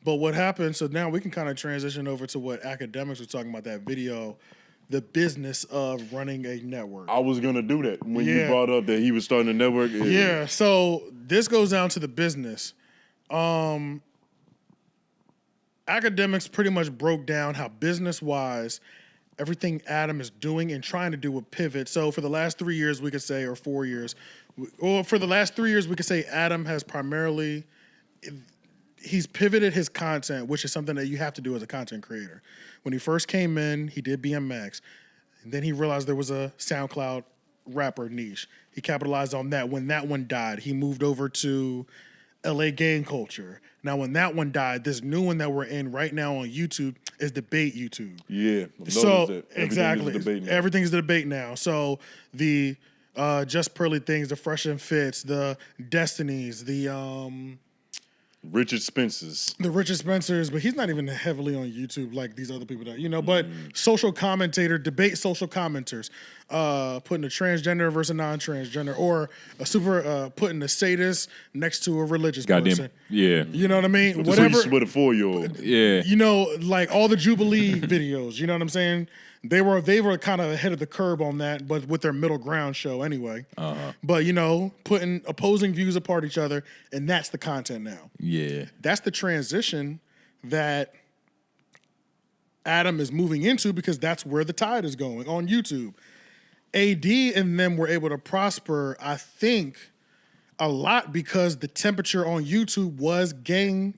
But what happened, so now we can kind of transition over to what academics were talking about, that video, the business of running a network. I was going to do that when you brought up that he was starting a network. Yeah, so this goes down to the business. Academics pretty much broke down how business-wise everything Adam is doing and trying to do with Pivot. So for the last 3 years, we could say, or 4 years, or for the last 3 years, we could say Adam has primarily, he's pivoted his content, which is something that you have to do as a content creator. When he first came in, he did BMX. And then he realized there was a SoundCloud rapper niche. He capitalized on that. When that one died, he moved over to LA gang culture. Now, when that one died, this new one that we're in right now on YouTube is debate YouTube. Yeah. So exactly, everything's the debate now. So the Just Pearly Things, the Fresh and Fits, the Destinies, the Richard Spencer's, but he's not even heavily on YouTube like these other people that, but social commentator, debate social commenters, putting a transgender versus a non-transgender, or putting a sadist next to a religious person. Yeah. You know what I mean? Whatever. With a 4-year-old. Yeah. Like all the Jubilee videos, you know what I'm saying? They were kind of ahead of the curve on that, but with their middle ground show anyway. But, putting opposing views apart each other, and that's the content now. Yeah. That's the transition that Adam is moving into, because that's where the tide is going on YouTube. AD and them were able to prosper, I think, a lot because the temperature on YouTube was gang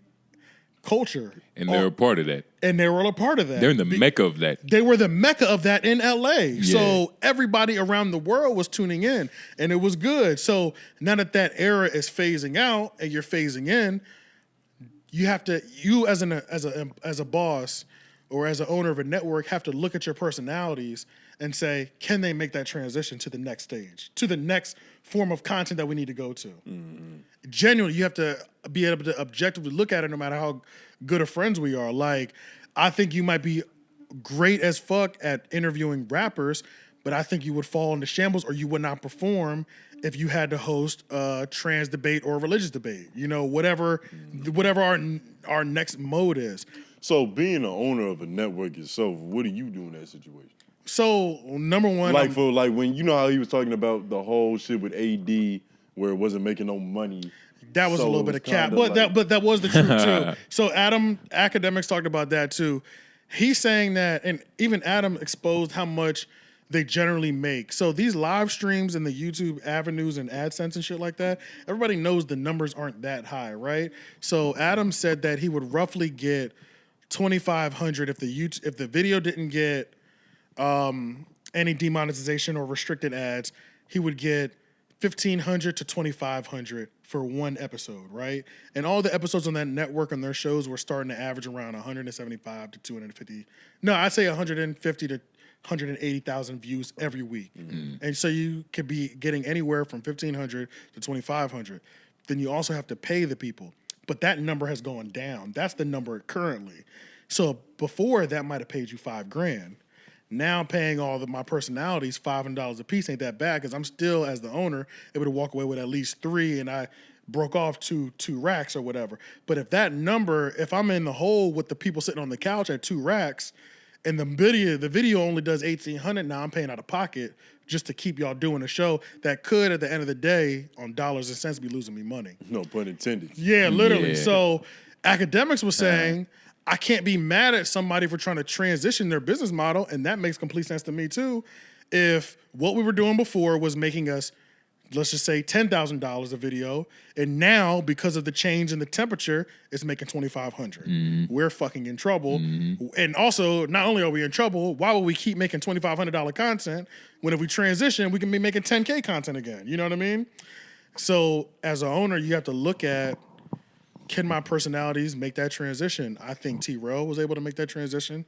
culture. And they were a part of that. And they were a part of that. They're in the mecca of that. They were the mecca of that in LA. Yeah. So everybody around the world was tuning in, and it was good. So now that era is phasing out and you're phasing in, you have to, as a boss or as an owner of a network, have to look at your personalities and say, can they make that transition to the next stage, to the next form of content that we need to go to? Genuinely, you have to be able to objectively look at it, no matter how good of friends we are. Like, I think you might be great as fuck at interviewing rappers, but I think you would fall into shambles, or you would not perform if you had to host a trans debate or a religious debate. Whatever our next mode is. So being an owner of a network yourself, what do you do in that situation? So number one, like when how he was talking about the whole shit with AD where it wasn't making no money. That was a little bit of cap, but that was the truth too. So academics talked about that too. He's saying that, and even Adam exposed how much they generally make. So these live streams and the YouTube avenues and AdSense and shit like that, everybody knows the numbers aren't that high, right? So Adam said that he would roughly get $2,500 if the video didn't get any demonetization or restricted ads. He would get $1,500 to $2,500 for one episode, right? And all the episodes on that network on their shows were starting to average around 175 to 250. No, I'd say 150 to 180,000 views every week. And so you could be getting anywhere from $1,500 to $2,500. Then you also have to pay the people. But that number has gone down. That's the number currently. So before, that might have paid you $5,000. Now paying all of my personalities $500 a piece ain't that bad, because I'm still, as the owner, able to walk away with at least 3, and I broke off two racks or whatever. But if I'm in the hole with the people sitting on the couch at 2 racks, and the video only does $1,800, now I'm paying out of pocket just to keep y'all doing a show that could, at the end of the day, on dollars and cents, be losing me money. No pun intended. Yeah, literally. Yeah. So academics was saying, I can't be mad at somebody for trying to transition their business model, and that makes complete sense to me too. If what we were doing before was making us, let's just say, $10,000 a video, and now, because of the change in the temperature, it's making $2,500. We're fucking in trouble. And also, not only are we in trouble, why would we keep making $2,500 content when if we transition, we can be making $10K content again? You know what I mean? So as an owner, you have to look at, can my personalities make that transition? I think T-Rail was able to make that transition,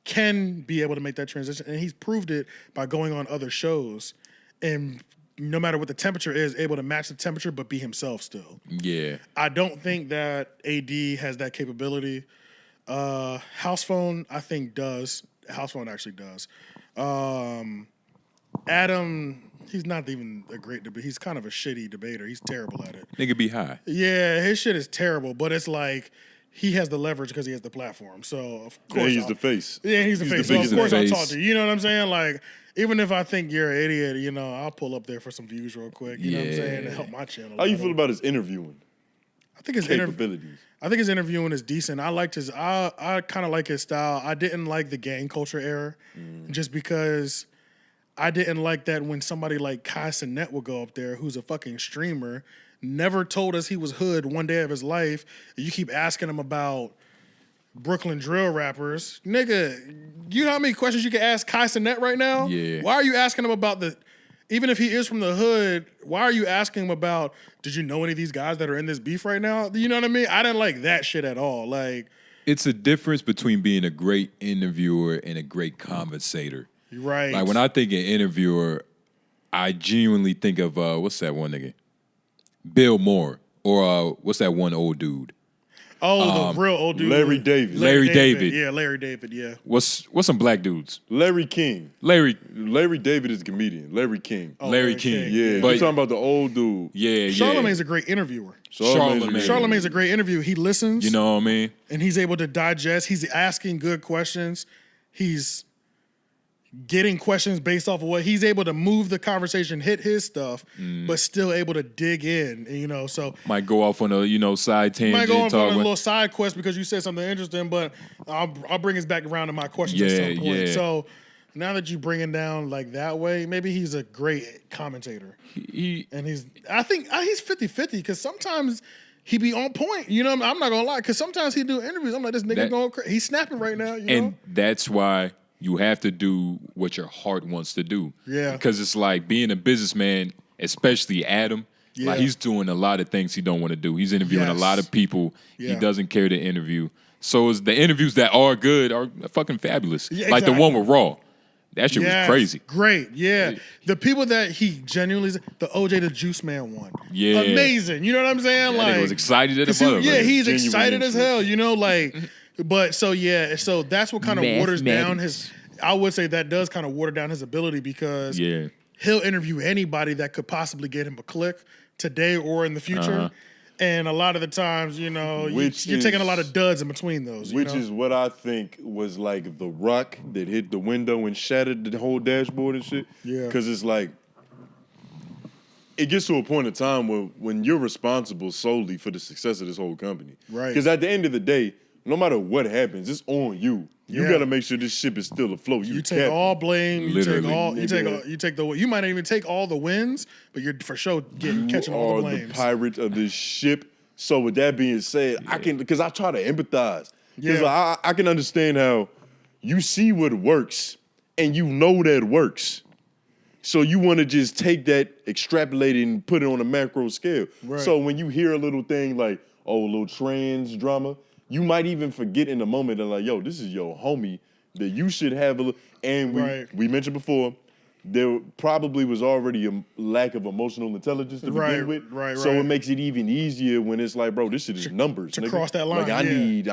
can be able to make that transition, and he's proved it by going on other shows, and no matter what the temperature is, able to match the temperature but be himself still. Yeah. I don't think that AD has that capability. Housephone, I think, does. Housephone actually does. Adam, he's not even a great debater. He's kind of a shitty debater. He's terrible at it. Nigga be high. Yeah, his shit is terrible, but it's like he has the leverage because he has the platform. So of course, and he's the face. Yeah, he's the face. So of course I'll talk to you. You know what I'm saying? Like, even if I think you're an idiot, you know, I'll pull up there for some views real quick. You know what I'm saying? To help my channel. How you feel about his interviewing? I think his capabilities. I think his interviewing is decent. I liked his. I kind of like his style. I didn't like the gang culture era, just because I didn't like that when somebody like 𝙬𝔦𝔐𝔓𝔦𝔑 would go up there, who's a fucking streamer, never told us he was hood one day of his life. You keep asking him about Brooklyn drill rappers, nigga. You know how many questions you can ask 𝙬𝔦𝔦𝔐𝔓 right now? Yeah. Why are you asking him about the? Even if he is from the hood, why are you asking him about, did you know any of these guys that are in this beef right now? You know what I mean? I didn't like that shit at all. Like, it's a difference between being a great interviewer and a great conversator. Right. Like, when I think of interviewer, I genuinely think of, what's that one nigga? Bill Moore. Or what's that one old dude? Oh, the real old dude. Larry David. Larry David. Yeah, Larry David, yeah. What's some black dudes? Larry King. Larry David is a comedian. Larry King. Oh, Larry King. Yeah, But you're talking about the old dude. yeah. Charlamagne's a great interviewer. Charlamagne's a great interviewer. He listens. You know what I mean? And he's able to digest. He's asking good questions. He's getting questions based off of what he's able to move the conversation, hit his stuff, but still able to dig in. You know, so Might go off on a side tangent. might go on for a little side quest because you said something interesting, but I'll bring us back around to my questions at some point. Yeah. So now that you bring it down like that way, maybe he's a great commentator. I think he's 50-50 because sometimes he be on point. You know, I'm not gonna lie, because sometimes he do interviews. I'm like, this nigga going crazy. He's snapping right now. You know? That's why you have to do what your heart wants to do. Yeah. Because it's like being a businessman, especially Adam, like he's doing a lot of things he don't want to do. He's interviewing a lot of people he doesn't care to interview. So the interviews that are good are fucking fabulous. Yeah, like the one with Raw. That shit was crazy. Great, yeah. The people that he genuinely, the OJ the Juice Man one. Yeah. Amazing. You know what I'm saying? That nigga was excited as a motherfucker. Yeah, he's excited as hell, you know, like, but so that's what kind of waters down his, I would say that does kind of water down his ability because he'll interview anybody that could possibly get him a click today or in the future. And a lot of the times, you know, you're taking a lot of duds in between those. Which is what I think was like the rock that hit the window and shattered the whole dashboard and shit. Yeah. Because it's like, it gets to a point in time where when you're responsible solely for the success of this whole company. Right. Because at the end of the day, no matter what happens, it's on you. You got to make sure this ship is still afloat. You take all blame. Literally. You might not even take all the wins, but you're for sure catching all the blames. You are the pirate of this ship. So with that being said, because I try to empathize. Because I can understand how you see what works and you know that works. So you want to just take that, extrapolate it, and put it on a macro scale. Right. So when you hear a little thing like, oh, a little trans drama, you might even forget in the moment that like, yo, this is your homie that you should have a little. And we mentioned before, there probably was already a lack of emotional intelligence to begin with. So it makes it even easier when it's like, bro, this shit is numbers. To cross that line, like I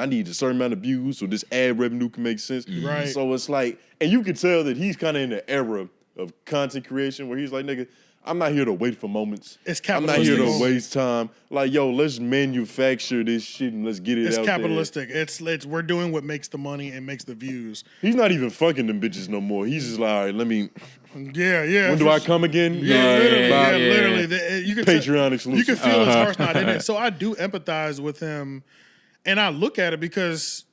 need a certain amount of views so this ad revenue can make sense. Right. So it's like, and you can tell that he's kind of in the era of content creation where he's like, nigga, I'm not here to wait for moments. It's I'm capitalistic. not here to waste time. Like, yo, let's manufacture this shit and let's get it out there. It's capitalistic. It's we're doing what makes the money and makes the views. He's not even fucking them bitches no more. He's just like, all right, let me. Yeah. When do I come again? Literally. You can Patreon exclusive. You can feel his heart's not in it. So I do empathize with him, and I look at it because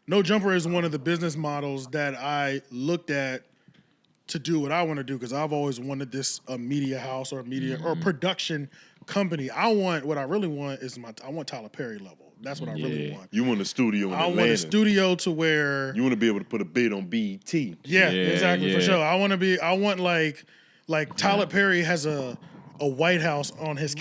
No Jumper is one of the business models that I looked at to do what I want to do because I've always wanted this media house or or production company. What I really want is I want Tyler Perry level. That's what I really want. You want a studio in Atlanta. I want a studio to where you want to be able to put a bid on BET. Yeah, exactly for sure. I want like Tyler Perry has a White House on his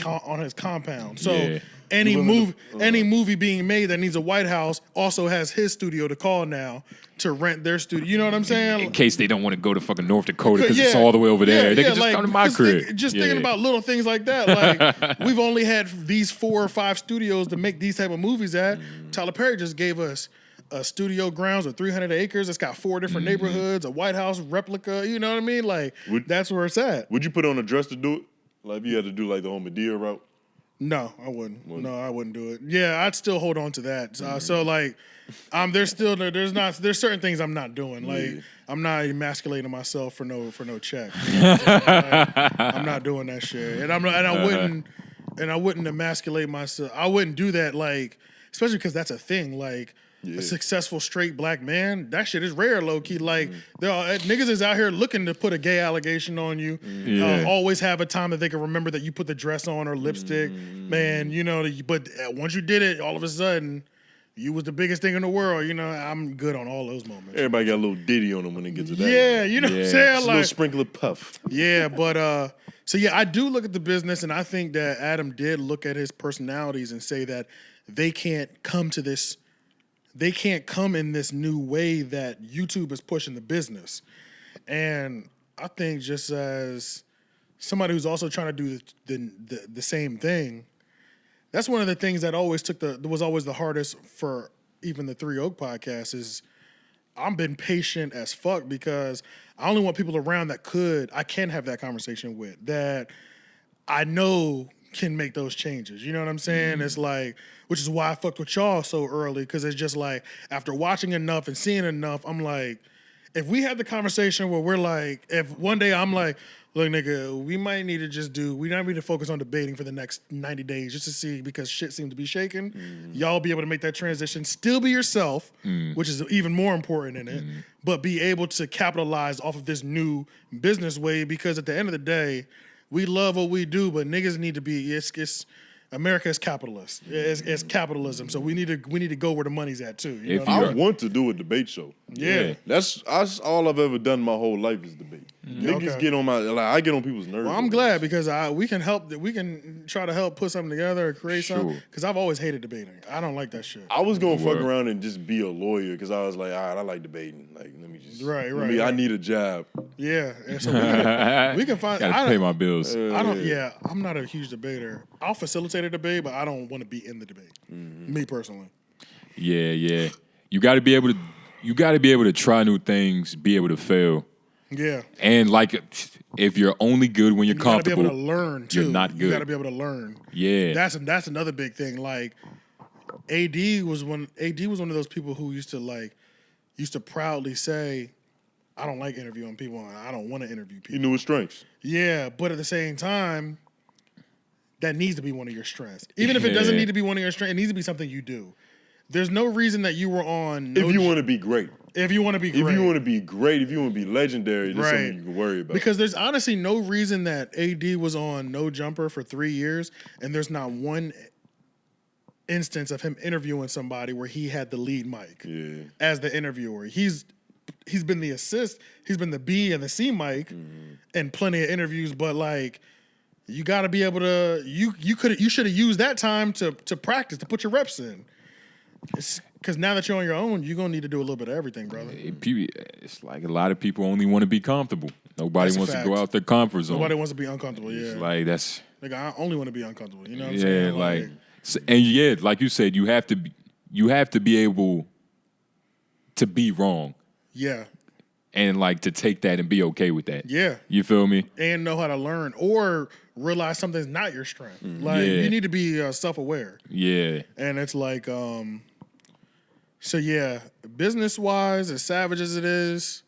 compound. So any movie being made that needs a White House also has his studio to call now to rent their studio. You know what I'm saying? In case they don't want to go to fucking North Dakota because it's all the way over there. They can just come to my crib. Thinking about little things like that. Like we've only had these 4 or 5 studios to make these type of movies at. Tyler Perry just gave us a studio grounds with 300 acres. It's got 4 different neighborhoods, a White House replica. You know what I mean? Like that's where it's at. Would you put on a dress to do it? Like if you had to do like the whole Medea route? No, I wouldn't. No, I wouldn't do it. Yeah, I'd still hold on to that. So like, there's certain things I'm not doing. Like, I'm not emasculating myself for no check. You know what I'm saying? Like, I'm not doing that shit, and I wouldn't emasculate myself. I wouldn't do that. Like, especially because that's a thing. Like. A successful straight black man, that shit is rare, low key. Like, niggas is out here looking to put a gay allegation on you. Always have a time that they can remember that you put the dress on or lipstick, man. You know, but once you did it, all of a sudden, you was the biggest thing in the world. You know, I'm good on all those moments. Everybody got a little ditty on them when they get to that. Yeah, you know what I'm saying? Like, a little sprinkle of puff. Yeah, but so yeah, I do look at the business, and I think that Adam did look at his personalities and say that they can't come to this. They can't come in this new way that YouTube is pushing the business. And I think just as somebody who's also trying to do the same thing, that's one of the things that was always the hardest for even the 3 Oak podcast is I've been patient as fuck because I only want people around that I can have that conversation with, that I know can make those changes. You know what I'm saying? It's like, which is why I fucked with y'all so early, because it's just like, after watching enough and seeing enough, I'm like, if we had the conversation where we're like, if one day I'm like, look, nigga, we might need to focus on debating for the next 90 days just to see, because shit seems to be shaking. Y'all be able to make that transition, still be yourself, which is even more important in it, but be able to capitalize off of this new business way, because at the end of the day, we love what we do, but niggas need to be. America is capitalist. It's capitalism, so we need to go where the money's at too. You know I want to do a debate show. Yeah. That's all I've ever done my whole life is debate. Niggas get on I get on people's nerves. Well, I'm glad because we can try to help put something together or create something, because I've always hated debating. I don't like that shit. I was gonna fuck around and just be a lawyer because I was like, all right, I like debating. Like, let me just I need a job. Yeah, and so we can find. Gotta pay my bills. I'm not a huge debater. I'll facilitate a debate, but I don't want to be in the debate. Me personally. Yeah. You got to be able to try new things, be able to fail. Yeah. And like, if you're only good when you're comfortable, you gotta be able to learn too. You're not good. You gotta be able to learn. Yeah. That's another big thing. Like, AD was one of those people who used to proudly say, I don't like interviewing people and I don't want to interview people. He knew his strengths. Yeah, but at the same time, that needs to be one of your strengths. Even if it doesn't need to be one of your strengths, it needs to be something you do. There's no reason that you were on. If you want to be great. If you want to be great. If you want to be great, if you want to be legendary, there's something you can worry about. Because there's honestly no reason that AD was on No Jumper for 3 years, and there's not one instance of him interviewing somebody where he had the lead mic as the interviewer. He's been the assist, he's been the B and the C mic in plenty of interviews, but like, you got to be able to. You should have used that time to practice, to put your reps in. Because now that you're on your own, you're gonna need to do a little bit of everything, brother. It's like a lot of people only want to be comfortable. Nobody wants to go out their comfort zone. Nobody wants to be uncomfortable. Yeah, it's like that's. Like, I only want to be uncomfortable. You know what I'm saying? Like, like you said, you have to be able to be wrong. Yeah. And like to take that and be okay with that. Yeah. You feel me? And know how to learn or realize something's not your strength. You need to be self-aware. Yeah. And it's like, so yeah, business-wise, as savage as it is,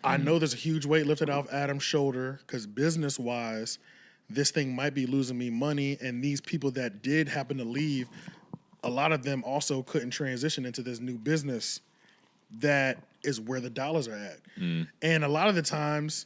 I know there's a huge weight lifted off Adam's shoulder because business-wise, this thing might be losing me money. And these people that did happen to leave, a lot of them also couldn't transition into this new business that is where the dollars are at. And a lot of the times,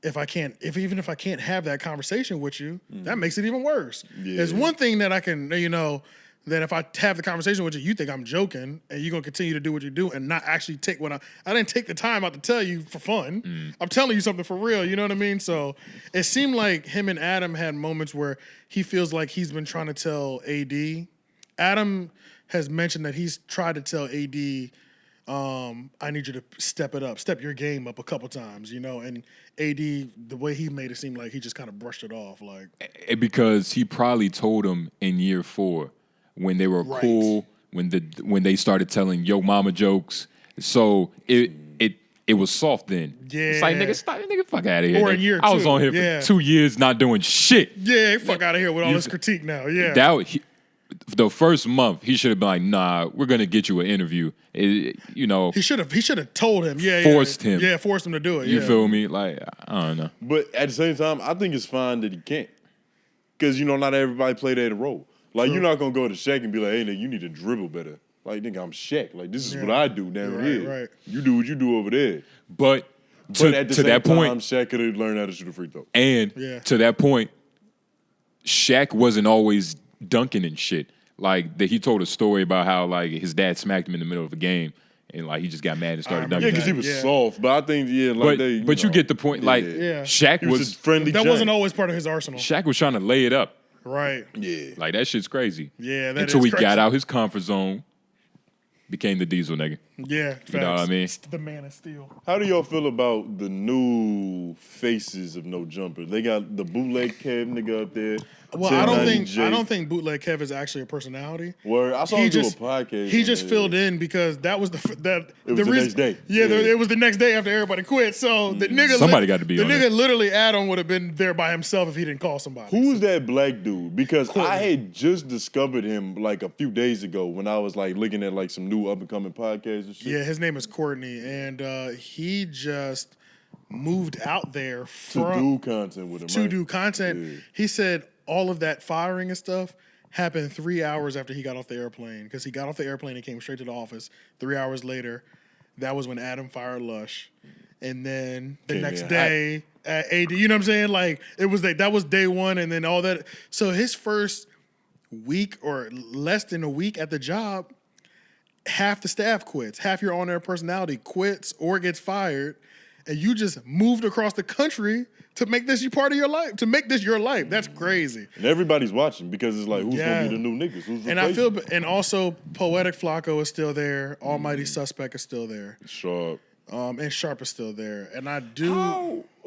even if I can't have that conversation with you, that makes it even worse. Yeah. There's one thing that I can, that if I have the conversation with you, you think I'm joking and you're gonna continue to do what you do and not actually take what I didn't take the time out to tell you for fun. I'm telling you something for real, you know what I mean? So it seemed like him and Adam had moments where he feels like he's been trying to tell AD. Adam has mentioned that he's tried to tell AD, I need you to step your game up a couple times, and AD, the way he made it seem like he just kind of brushed it off. Like, because he probably told him in year 4 when they were cool, when they started telling yo mama jokes. So it was soft then. Yeah. It's like, nigga, fuck out of here. Or a year, I was too. on here for 2 years not doing shit. Yeah, fuck out of here with all this critique now. Yeah. The first month, he should have been like, nah, we're going to get you an interview. You know. He should have told him. Yeah. Forced him. Yeah, forced him to do it. You feel me? Like, I don't know. But at the same time, I think it's fine that he can't. Because, not everybody play that role. Like, you're not going to go to Shaq and be like, hey, nigga, you need to dribble better. Like, nigga, I'm Shaq. Like, this is what I do down here. Right. You do what you do over there. But at the same that point, time, Shaq could have learned how to shoot a free throw. And to that point, Shaq wasn't always dunking and shit. Like, he told a story about how, like, his dad smacked him in the middle of a game. And, like, he just got mad and started dunking. Yeah, because he was soft. But I think, But you get the point. Like, Shaq he was friendly. That wasn't always part of his arsenal. Shaq was trying to lay it up. Right. Yeah. Like, that shit's crazy. Yeah, that Until is he crazy. got out his comfort zone, became the diesel nigga. Yeah, You know what I mean? The man of steel. How do y'all feel about the new faces of No Jumper? They got the bootleg Kev nigga up there. Well, I don't think bootleg Kev is actually a personality. Word, I saw him do a podcast. He just filled in because that was the next day. Yeah, it was the next day after everybody quit. So the nigga, somebody got to be. The on nigga it. literally Adam would have been there by himself if he didn't call somebody. Who is that black dude? Because I had just discovered him like a few days ago when I was like looking at like some new up and coming podcasts and shit. Yeah, his name is Courtney, and he just moved out there to do content with him. To do content. Yeah. He said all of that firing and stuff happened 3 hours after he got off the airplane, because he got off the airplane and came straight to the office. 3 hours later, that was when Adam fired Lush. And then the next day at AD, you know what I'm saying? Like, that was day one, and then all that. So his first week or less than a week at the job, half the staff quits. Half your on-air personality quits or gets fired, and you just moved across the country to make this part of your life, to make this your life. That's crazy. And everybody's watching because it's like, who's gonna be the new niggas? Who's and also Poetic Flacco is still there. Almighty Suspect is still there. Sharp. And Sharp is still there. And I do.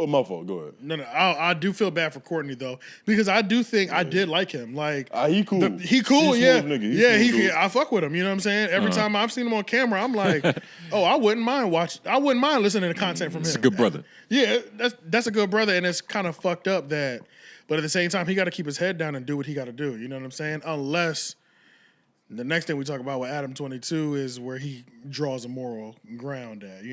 Oh, my fault. Go ahead. No. I do feel bad for Courtney though, because I do think I did like him. Like, he cool. He cool. Yeah. Nigga. I fuck with him. You know what I'm saying? Every time I've seen him on camera, I'm like, oh, I wouldn't mind listening to content from him. He's a good brother. Yeah, that's a good brother, and it's kind of fucked up that. But at the same time, he got to keep his head down and do what he got to do. You know what I'm saying? Unless the next thing we talk about with Adam22 is where he draws a moral ground at.